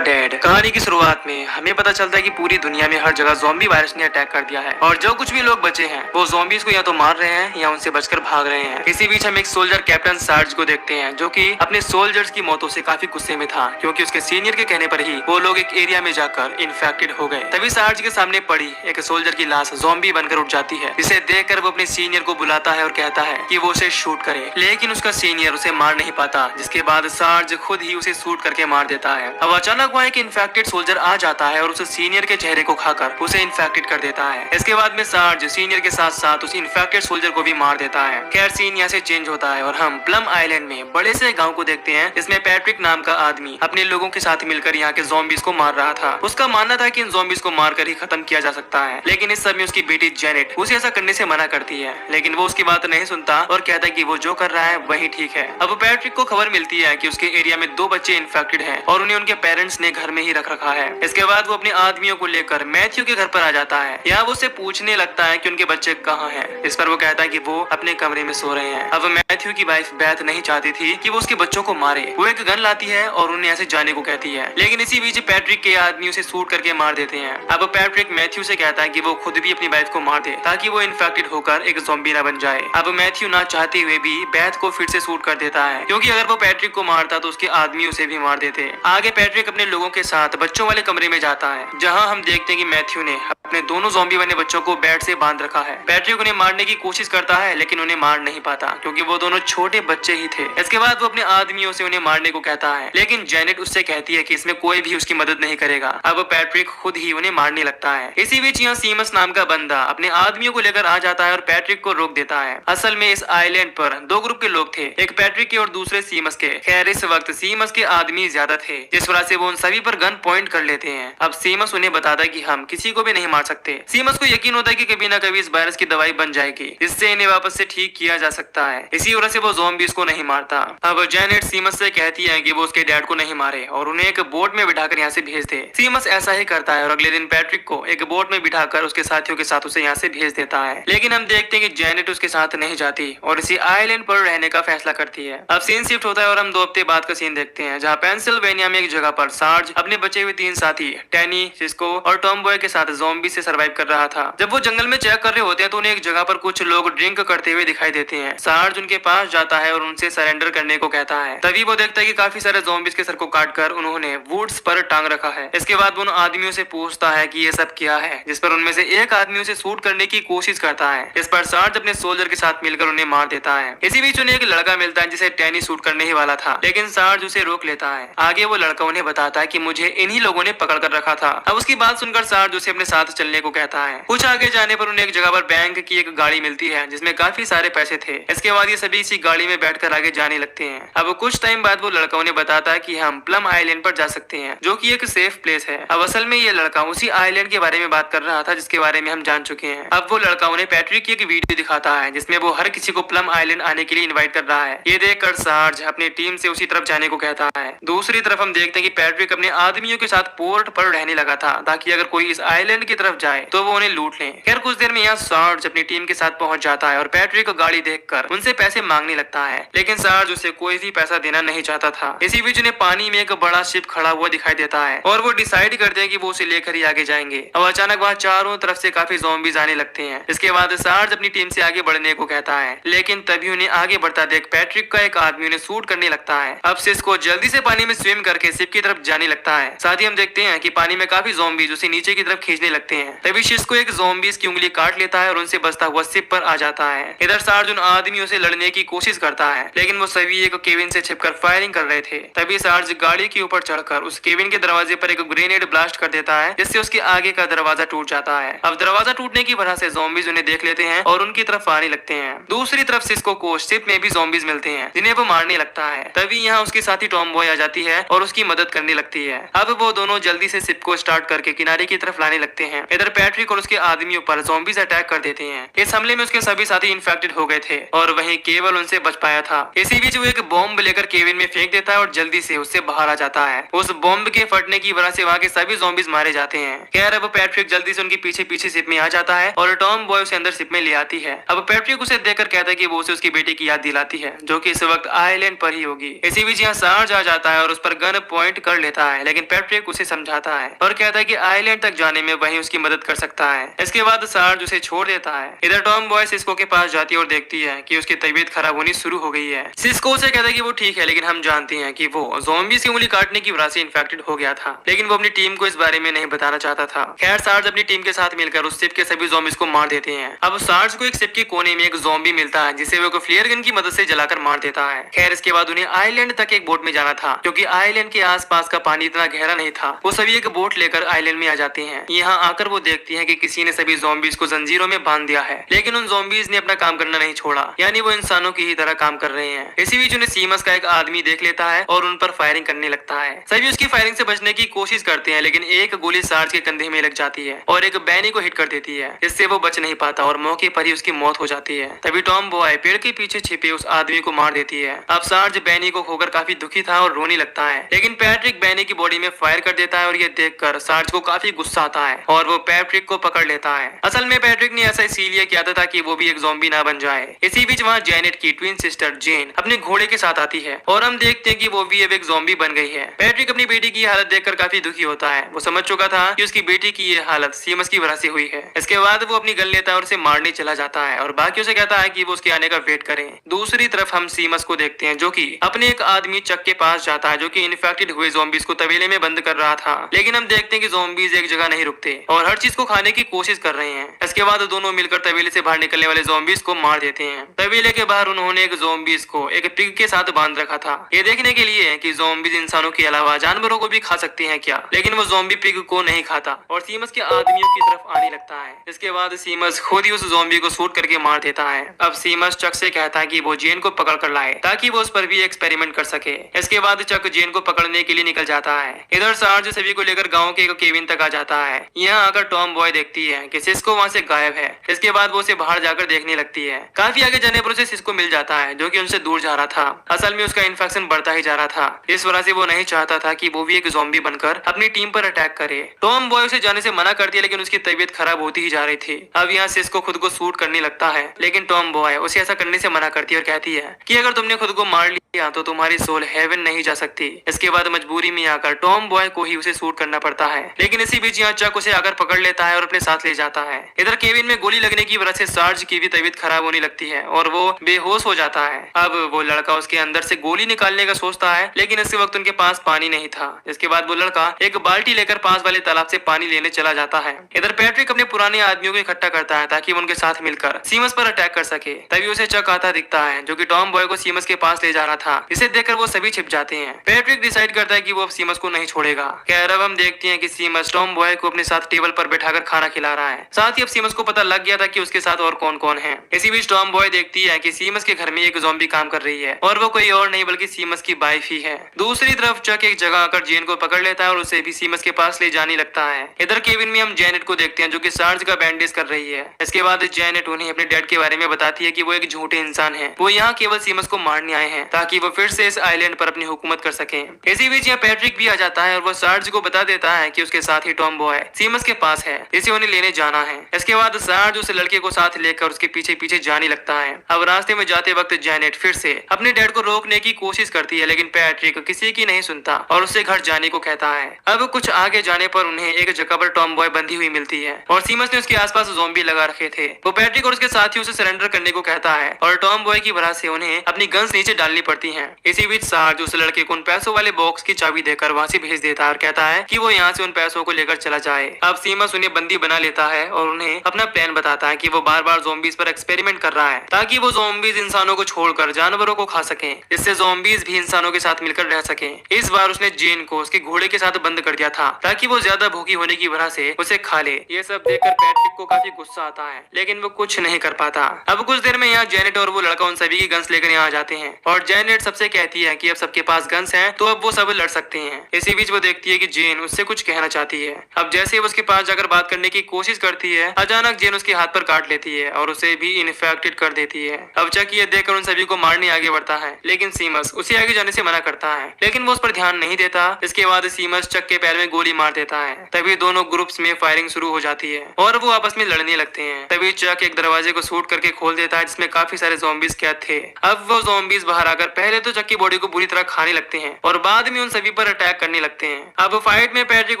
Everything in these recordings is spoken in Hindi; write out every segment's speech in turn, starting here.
डेड। कहानी की शुरुआत में हमें पता चलता है कि पूरी दुनिया में हर जगह ज़ॉम्बी वायरस ने अटैक कर दिया है और जो कुछ भी लोग बचे हैं वो ज़ॉम्बीज को या तो मार रहे हैं या उनसे बचकर भाग रहे हैं। इसी बीच हम एक सोल्जर कैप्टन सार्ज को देखते हैं जो कि अपने सोल्जर्स की मौतों से काफी गुस्से में था क्योंकि उसके सीनियर के कहने पर ही वो लोग एक एरिया में जाकर इन्फेक्टेड हो गए। तभी सार्ज के सामने पड़ी एक सोल्जर की लाश ज़ॉम्बी बनकर उठ जाती है, जिसे देखकर वो अपने सीनियर को बुलाता है और कहता है कि वो उसे शूट करे, लेकिन उसका सीनियर उसे मार नहीं पाता, जिसके बाद सार्ज खुद ही उसे शूट करके मार देता है। अब अचानक वहाँ एक इन्फेक्टेड सोल्जर आ जाता है और उस सीनियर के चेहरे को खाकर उसे इन्फेक्टेड कर देता है। इसके बाद में सार्ज सीनियर के साथ साथ उस इन्फेक्टेड सोल्जर को भी मार देता है। खैर सीन यहाँ से चेंज होता है और हम प्लम आइलैंड में बड़े से गांव को देखते हैं जिसमें पैट्रिक नाम का आदमी अपने लोगों के साथ मिलकर यहाँ के ज़ॉम्बीज को मार रहा था। उसका मानना था कि इन ज़ॉम्बीज को मारकर ही खत्म किया जा सकता है, लेकिन इस समय उसकी बेटी जेनेट उसे ऐसा करने से मना करती है, लेकिन वो उसकी बात नहीं सुनता और कहता है कि वो जो कर रहा है वही ठीक है। अब पैट्रिक को खबर मिलती है कि उसके एरिया में 2 बच्चे इन्फेक्टेड हैं और उन्हें उनके पेरेंट्स ने घर में ही रख रखा है। इसके बाद वो अपने आदमियों को लेकर मैथ्यू के घर पर आ जाता है। यहाँ वो उससे पूछने लगता है कि उनके बच्चे कहाँ हैं। इस पर वो कहता है कि वो अपने कमरे में सो रहे हैं। अब मैथ्यू की वाइफ बेथ नहीं चाहती थी कि वो उसके बच्चों को मारे। वो एक गन लाती है और उन्हें ऐसे जाने को कहती है, लेकिन इसी बीच पैट्रिक के आदमी उसे शूट करके मार देते हैं। अब पैट्रिक मैथ्यू से कहता है कि वो खुद भी अपनी वाइफ को मार दे ताकि वो इन्फेक्टेड होकर एक ज़ॉम्बी ना बन जाए। अब मैथ्यू ना चाहते हुए भी बेथ को फिर से शूट कर देता है, क्योंकि अगर वो पैट्रिक को मारता तो उसके आदमी उसे भी मार देते। आगे पैट्रिक अपने लोगों के साथ बच्चों वाले कमरे में जाता है, जहां हम देखते हैं कि मैथ्यू ने अपने दोनों ज़ॉम्बी बने बच्चों को बेड से बांध रखा है। पैट्रिक उन्हें मारने की कोशिश करता है, लेकिन उन्हें मार नहीं पाता क्योंकि वो दोनों छोटे बच्चे ही थे। इसके बाद वो अपने आदमियों से उन्हें मारने को कहता है, लेकिन जेनेट उससे कहती है कि इसमें कोई भी उसकी मदद नहीं करेगा। अब पैट्रिक खुद ही उन्हें मारने लगता है। इसी बीच यहाँ सीमस नाम का बंदा अपने आदमियों को लेकर आ जाता है और पैट्रिक को रोक देता है। असल में इस आइलैंड पर 2 ग्रुप के लोग थे, एक पैट्रिक के और दूसरे सीमस के। खैर इस वक्त सीमस के आदमी ज्यादा थे, जिस वजह से वो उन सभी पर गन पॉइंट कर लेते हैं। अब सीमस उन्हें बताता है कि हम किसी को भी नहीं मार सकते। सीमस को यकीन होता है कि कभी ना कभी इस वायरस की दवाई बन जाएगी, जिससे इन्हें वापस से ठीक किया जा सकता है। इसी वजह से वो ज़ॉम्बीज को नहीं मारता। अब जेनेट सीमस से कहती है कि वो उसके डैड को नहीं मारे और उन्हें एक बोट में बिठाकर यहाँ से भेज दे। सीमस ऐसा ही करता है और अगले दिन पैट्रिक को एक बोट में बिठाकर उसके साथियों के साथ उसे यहाँ से भेज देता है। लेकिन हम देखते हैं कि जेनेट उसके साथ नहीं जाती और इसी आइलैंड पर रहने का फैसला करती है। अब सीन शिफ्ट होता है और हम 2 हफ्ते बाद का सीन देखते हैं, जहाँ पेंसिल्वेनिया में एक जगह पर सार्ज अपने बचे हुए 3 साथी टैनी, सिस्को और टॉम बॉय के साथ ज़ॉम्बी से सर्वाइव कर रहा था। जब वो जंगल में चेक कर रहे होते हैं तो उन्हें एक जगह पर कुछ लोग ड्रिंक करते हुए दिखाई देते हैं। सार्ज उनके पास जाता है और उनसे सरेंडर करने को कहता है। तभी वो देखता है कि काफी सारे ज़ॉम्बीज के सर को काटकर उन्होंने वुड्स पर टांग रखा है। इसके बाद वो उन आदमियों से पूछता है कि ये सब क्या है, जिस पर उनमें से एक आदमी उसे शूट करने की कोशिश करता है। इस पर सार्ज अपने सोल्जर के साथ मिलकर उन्हें मार देता है। इसी बीच उन्हें एक लड़का मिलता है जिसे टैनी शूट करने ही वाला था, लेकिन सार्ज उसे रोक लेता है। आगे वो लड़का उन्हें बताता है कि मुझे इन्हीं लोगों ने पकड़ कर रखा था। अब उसकी बात सुनकर सार्ज उसे अपने साथ चलने को कहता है। कुछ आगे जाने पर उन्हें एक जगह पर बैंक की एक गाड़ी मिलती है जिसमें काफी सारे पैसे थे। इसके बाद ये सभी इसी गाड़ी में बैठकर आगे जाने लगते हैं। अब कुछ टाइम बाद वो लड़का उन्हें बताता है कि हम प्लम आइलैंड पर जा सकते हैं, जो कि एक सेफ प्लेस है। अब असल में ये लड़का उसी आइलैंड के बारे में बात कर रहा था जिसके बारे में हम जान चुके हैं। अब वो लड़का उन्हें पैट्रिक की एक वीडियो दिखाता है जिसमें वो हर किसी को प्लम आइलैंड आने के लिए इन्वाइट कर रहा है। ये देखकर सार्ज अपनी टीम से उसी तरफ जाने को कहता है। दूसरी तरफ हम देखते हैं कि पैट्रिक अपने आदमियों के साथ पोर्ट पर रहने लगा था ताकि अगर कोई इस आइलैंड की तरफ जाए तो वो उन्हें लूट ले। खैर कुछ देर में यहाँ सार्ज अपनी टीम के साथ पहुंच जाता है और पैट्रिक को गाड़ी देखकर उनसे पैसे मांगने लगता है, लेकिन सार्ज उसे कोई भी पैसा देना नहीं चाहता था। इसी बीच उन्हें पानी में एक बड़ा शिप खड़ा हुआ दिखाई देता है और वो डिसाइड करते हैं कि वो उसे लेकर ही आगे जाएंगे। अब अचानक वहाँ चारों तरफ से काफी ज़ॉम्बीज आने लगते हैं। इसके बाद सार्ज अपनी टीम से आगे बढ़ने को कहता है, लेकिन तभी उन्हें आगे बढ़ता देख पैट्रिक का एक आदमी उन्हें शूट करने लगता है। अब सिस्को जल्दी से पानी में स्विम करके शिप की तरफ जाने लगता है। साथ ही हम देखते हैं कि पानी में काफी ज़ॉम्बीज उसे नीचे की तरफ खींचने लगते हैं। तभी सिस्को एक ज़ॉम्बीज की उंगली काट लेता है और उनसे बचता हुआ शिप पर आ जाता है। इधर सार्ज उन आदमियों से लड़ने की कोशिश करता है, लेकिन वो सभी एक केबिन से छिपकर फायरिंग कर रहे थे। तभी सार्ज गाड़ी के ऊपर चढ़कर उस केबिन के दरवाजे पर एक ग्रेनेड ब्लास्ट कर देता है, जिससे उसके आगे का दरवाजा टूट जाता है। अब दरवाजा टूटने की वजह से ज़ॉम्बीज उन्हें देख लेते हैं और उनकी तरफ आने लगते हैं। दूसरी तरफ सिस्को को शिप में भी ज़ॉम्बीज मिलते हैं जिन्हें वो मारने लगता है। तभी यहाँ उसकी साथी टॉम बॉय आ जाती है और उसकी मदद करने लगती है। अब वो दोनों जल्दी से शिप को स्टार्ट करके किनारे की तरफ लाने लगते हैं। इधर पैट्रिक और उसके आदमियों पर ज़ॉम्बीज अटैक कर देते हैं। इस हमले में उसके सभी साथी इन्फेक्टेड हो गए थे और वहीं केवल उनसे बच पाया था। इसी बीच वो एक बॉम्ब लेकर केविन में फेंक देता है और जल्दी से उससे बाहर आ जाता है। उस बॉम्ब के फटने की वजह से वहाँ के सभी ज़ॉम्बीज मारे जाते हैं। खैर अब पैट्रिक जल्दी से उनके पीछे पीछे शिप में आ जाता है और टॉम बॉय उसे अंदर शिप में ले आती है। अब पैट्रिक उसे देखकर कहता है कि वो उसे उसकी बेटी की याद दिलाती है जो कि इस वक्त आइलैंड पर ही होगी। इसी बीच यहाँ सार्ज आ जाता है और उस पर गन पॉइंट कर लेता है, लेकिन पैट्रिक उसे समझाता है और कहता है कि आइलैंड तक जाने में वही उसकी मदद कर सकता है। इसके बाद सार्ज उसे छोड़ देता है। इधर टॉम बॉय सिस्को के पास जाती है और देखती है कि उसकी तबीयत खराब होनी शुरू हो गई है। सिस्को से कहता है कि वो ठीक है, लेकिन हम जानते हैं कि वो ज़ॉम्बीज़ की उंगली काटने की वजह से इन्फेक्टेड हो गया था, लेकिन वो अपनी टीम को इस बारे में नहीं बताना चाहता था। खैर सार्ज अपनी टीम के साथ मिलकर उस शिप के सभी ज़ॉम्बीज़ को मार देते हैं। अब सार्ज को एक शिप के कोने में एक ज़ॉम्बी मिलता है जिसे वो फ्लेयर गन की मदद से जलाकर मार देता है। खैर इसके बाद उन्हें आइलैंड तक एक बोट में जाना था क्योंकि आइलैंड के आसपास का पानी इतना गहरा नहीं था। वो सभी एक बोट लेकर आइलैंड में आ जाते हैं। यहाँ आकर वो देखती हैं कि किसी ने सभी ज़ॉम्बीज़ को जंजीरों में बांध दिया है, लेकिन उन ज़ॉम्बीज़ ने अपना काम करना नहीं छोड़ा, यानी वो इंसानों की ही तरह काम कर रहे हैं। इसी बीच उन्हें सीमस का एक आदमी देख लेता है और उन पर फायरिंग करने लगता है। सभी उसकी फायरिंग से बचने की कोशिश करते हैं, लेकिन एक गोली सार्ज के कंधे में लग जाती है और एक बैनी को हिट कर देती है, जिससे वो बच नहीं पाता और मौके पर ही उसकी मौत हो जाती है। तभी टॉम बॉय पेड़ के पीछे छिपे उस आदमी को मार देती है। अब सार्ज बैनी को खोकर काफी दुखी था और रोने लगता है, लेकिन पैट्रिक बैनी की बॉडी में फायर कर देता है और ये देखकर सार्ज को काफी गुस्सा आता है और वो पैट्रिक को पकड़ लेता है। असल में पैट्रिक ने ऐसा इसीलिए किया था कि वो भी एक ज़ॉम्बी ना बन जाए। इसी बीच वहाँ जेनेट की ट्विन सिस्टर जेन अपने घोड़े के साथ आती है और हम देखते हैं कि वो भी अब एक ज़ॉम्बी बन गई है। पैट्रिक अपनी बेटी की हालत देखकर काफी दुखी होता है। वो समझ चुका था कि उसकी बेटी की ये हालत सीमस की वजह से हुई है। इसके बाद वो अपनी गन लेता है और उसे मारने चला जाता है और बाकियों से कहता है कि वो उसके आने का वेट करें। दूसरी तरफ हम सीमस को देखते हैं जो कि अपने एक आदमी चक के पास जाता है जो कि इन्फेक्टेड हुए ज़ॉम्बीज़ को तबेले में बंद कर रहा था, लेकिन हम देखते हैं कि ज़ॉम्बीज़ एक जगह नहीं रुकते और हर चीज को खाने की कोशिश कर रहे हैं। इसके बाद दोनों मिलकर तबेले से बाहर निकलने वाले ज़ॉम्बीज़ को मार देते हैं। तबेले के बाहर उन्होंने एक ज़ॉम्बीज़ को एक पिग के साथ बांध रखा था, ये देखने के लिए कि ज़ॉम्बीज़ इंसानों के अलावा जानवरों को भी खा सकते हैं क्या, लेकिन वो ज़ॉम्बी पिग को नहीं खाता और सीमस के आदमियों की तरफ आने लगता है। इसके बाद सीमस खुद ही उस ज़ॉम्बी को शूट करके मार देता है। अब सीमस चक से कहता है कि वो जेन को पकड़ कर लाए ताकि वो उस पर भी एक्सपेरिमेंट कर सके। इसके बाद चक जेन को पकड़ने के लिए निकल जाता है। इधर सार्ज सभी को लेकर गांव के एक केबिन तक आ जाता है। यहाँ आकर टॉम बॉय देखती है कि सिस्को वहाँ से गायब है। इसके बाद वो उसे बाहर जाकर देखने लगती है। काफी आगे जाने पर उसे सिस्को मिल जाता है जो कि उनसे दूर जा रहा था। असल में उसका इन्फेक्शन बढ़ता ही जा रहा था, इस वजह से वो नहीं चाहता था कि वो भी एक ज़ॉम्बी बनकर अपनी टीम पर अटैक करे। टॉम बॉय उसे जाने से मना करती है, लेकिन उसकी तबीयत खराब होती ही जा रही थी। अब यहाँ सिस्को खुद को शूट करने लगता है, लेकिन टॉम बॉय उसे ऐसा करने से मना करती है और कहती है कि अगर तुमने खुद को मार लिया तो तुम्हारी सोल हेवन नहीं जा सकती। इसके बाद मजबूरी में आकर टॉम बॉय को ही उसे शूट करना पड़ता है, लेकिन इसी बीच यहाँ चक उसे आकर पकड़ लेता है और अपने साथ ले जाता है। इधर केबिन में गोली लगने की वजह से सार्ज की भी तबीयत खराब होने लगती है और वो बेहोश हो जाता है। अब वो लड़का उसके अंदर से गोली निकालने का सोचता है, लेकिन इस वक्त उनके पास पानी नहीं था। इसके बाद वो लड़का एक बाल्टी लेकर पास वाले तालाब से पानी लेने चला जाता है। इधर पैट्रिक अपने पुराने आदमियों को इकट्ठा करता है ताकि वो उनके साथ मिलकर सीमस पर अटैक कर सके। तभी उसे चक आता दिखता है जो कि टॉम बॉय को सीमस के पास ले जा रहा था। इसे देखकर वो सभी छिप जाते हैं। पैट्रिक डिसाइड करता है कि वो अब सीमस को नहीं छोड़ेगा। खैर अब हम देखते हैं कि सीमस टॉम बॉय को अपने साथ टेबल पर बैठाकर खाना खिला रहा है। साथ ही अब सीमस को पता लग गया था कि उसके साथ और कौन कौन है। इसी बीच टॉम बॉय देखती है कि सीमस के घर में एक ज़ॉम्बी काम कर रही है और वो कोई और नहीं बल्कि सीमस की वाइफ ही है। दूसरी तरफ चक एक जगह आकर जेन को पकड़ लेता है और उसे भी सीमस के पास ले जाने लगता है। इधर केबिन में हम जेनेट को देखते हैं जो कि सार्ज का बैंडेज कर रही है। इसके बाद जेनेट उन्हें अपने डैड के बारे में बताती है कि वो एक झूठे इंसान है, वो यहाँ केवल सीमस को मारने आए हैं ताकि वो फिर से इस आइलैंड पर अपनी हुकूमत कर सके। इसी बीच यहाँ पैट्रिक भी आ जाता है और वो सार्ज को बता देता है कि उसके साथ ही टॉम बॉय सीमस के पास है, जिसे उन्हें लेने जाना है। इसके बाद सार्ज उस लड़के को साथ लेकर उसके पीछे पीछे जाने लगता है। अब रास्ते में जाते वक्त जेनेट फिर से अपने डैड को रोकने की कोशिश करती है, लेकिन पैट्रिक किसी की नहीं सुनता और उससे घर जाने को कहता है। अब कुछ आगे जाने पर उन्हें एक जगह पर टॉम बॉय बंधी हुई मिलती है और सीमस ने उसके आसपास ज़ॉम्बी लगा रखे थे। वो पैट्रिक और उसके साथी उसे सरेंडर करने को कहता है और टॉम बॉय की वजह से उन्हें अपनी गन्स नीचे डालनी पड़ती हैं। इसी बीच सार्ज उस लड़के को उन पैसों वाले बॉक्स की चाबी देकर वहाँ से भेज देता है और कहता है कि वो यहाँ से उन पैसों को लेकर चला जाए। अब सीमस उन्हें बंदी बना लेता है और उन्हें अपना प्लान बताता है कि वो बार बार ज़ॉम्बीज़ पर एक्सपेरिमेंट कर रहा है ताकि वो ज़ॉम्बीज़ इंसानों को छोड़कर जानवरों को खा सकें, जिससे ज़ॉम्बीज़ भी इंसानों के साथ मिलकर रह सकें। इस बार उसने जेन को उसके घोड़े के साथ बंद कर दिया था ताकि वो ज्यादा भूखी होने की वजह से उसे खा ले। ये सब देखकर पैट्रिक को काफी गुस्सा आता है, लेकिन वो कुछ नहीं कर पाता। अब कुछ देर में यहाँ जेनेट और वो लड़का उन सभी की गन्स लेकर यहाँ आ जाते हैं और जेनेट सबसे कहती है कि अब सबके पास गन्स हैं तो अब वो सब लड़ सकते हैं। इसी बीच वो देखती है कि जेन उससे कुछ कहना चाहती है। अब जैसे वो उसके पास जाकर बात करने की कोशिश करती है, अचानक जेन उसके हाथ पर काट लेती है और उसे भी इन्फेक्टेड कर देती है। अब चक ये देखकर उन सभी को मारने आगे बढ़ता है, लेकिन सीमस उसे आगे जाने से मना करता है, लेकिन वो उस पर ध्यान नहीं देता। इसके बाद सीमस चक के पैर में गोली मार देता है। तभी दोनों ग्रुप्स में फायरिंग शुरू हो जाती है और वो आपस में लड़ने लगते हैं। तभी चक एक दरवाजे को शूट करके खोल देता है जिसमें काफी सारे ज़ॉम्बीज कैद थे। अब वो ज़ॉम्बीज बाहर आकर पहले तो चक की बॉडी को बुरी तरह खाने लगते हैं और बाद में उन सभी पर अटैक करने लगते हैं। अब फाइट में पैट्रिक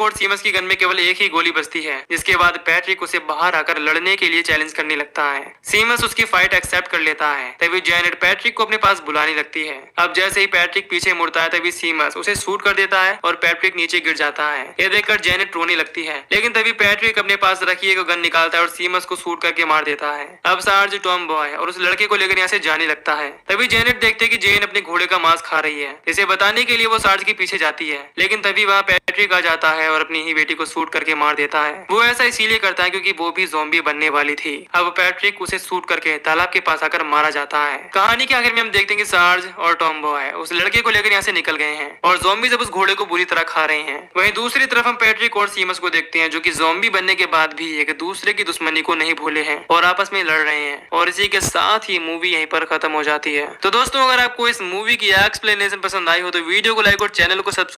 और सीमस की गन में केवल एक ही गोली बचती है, जिसके बाद पैट्रिक उसे बाहर आकर लड़ने के लिए चैलेंज करने लगता है। सीमस उसकी फाइट एक्सेप्ट कर लेता है। तभी जैनेट पैट्रिक को अपने पास बुलाने लगती है। अब जैसे ही पैट्रिक पीछे मुड़ता है तभी सीमस उसे शूट कर देता है और पैट्रिक नीचे गिर जाता है। ये देखकर जैनेट रोने लगती है, लेकिन तभी पैट्रिक अपने पास रखी एक गन निकालता है और सीमस को शूट करके मार देता है। अब सार्ज टॉम बॉय और उस लड़के को लेकर यहाँ से जाने लगता है। तभी जैनेट देखते है कि जेन अपने घोड़े का मांस खा रही है। इसे बताने के लिए वो सार्ज के पीछे जाती है, लेकिन तभी वहाँ पैट्रिक आ जाता है और अपनी ही बेटी को शूट करके मार देता है। वो ऐसा इसीलिए करता है क्योंकि वो भी ज़ॉम्बी बनने वाली थी। अब पैट्रिक उसे शूट करके तालाब के पास आकर मारा जाता है। कहानी के आखिर में हम देखते हैं कि सार्ज और टॉम बॉय उस लड़के को लेकर यहाँ से निकल गए हैं और ज़ॉम्बी जब उस घोड़े को बुरी तरह खा रहे हैं। वहीं दूसरी तरफ हम पैट्रिक और सीमस को देखते हैं जो कि ज़ॉम्बी बनने के बाद भी एक दूसरे की दुश्मनी को नहीं भूले हैं और आपस में लड़ रहे हैं। और इसी के साथ ही मूवी यहीं पर खत्म हो जाती है। तो दोस्तों, अगर आपको इस मूवी की एक्सप्लेनेशन पसंद आई हो तो वीडियो को लाइक और चैनल को सब्सक्राइब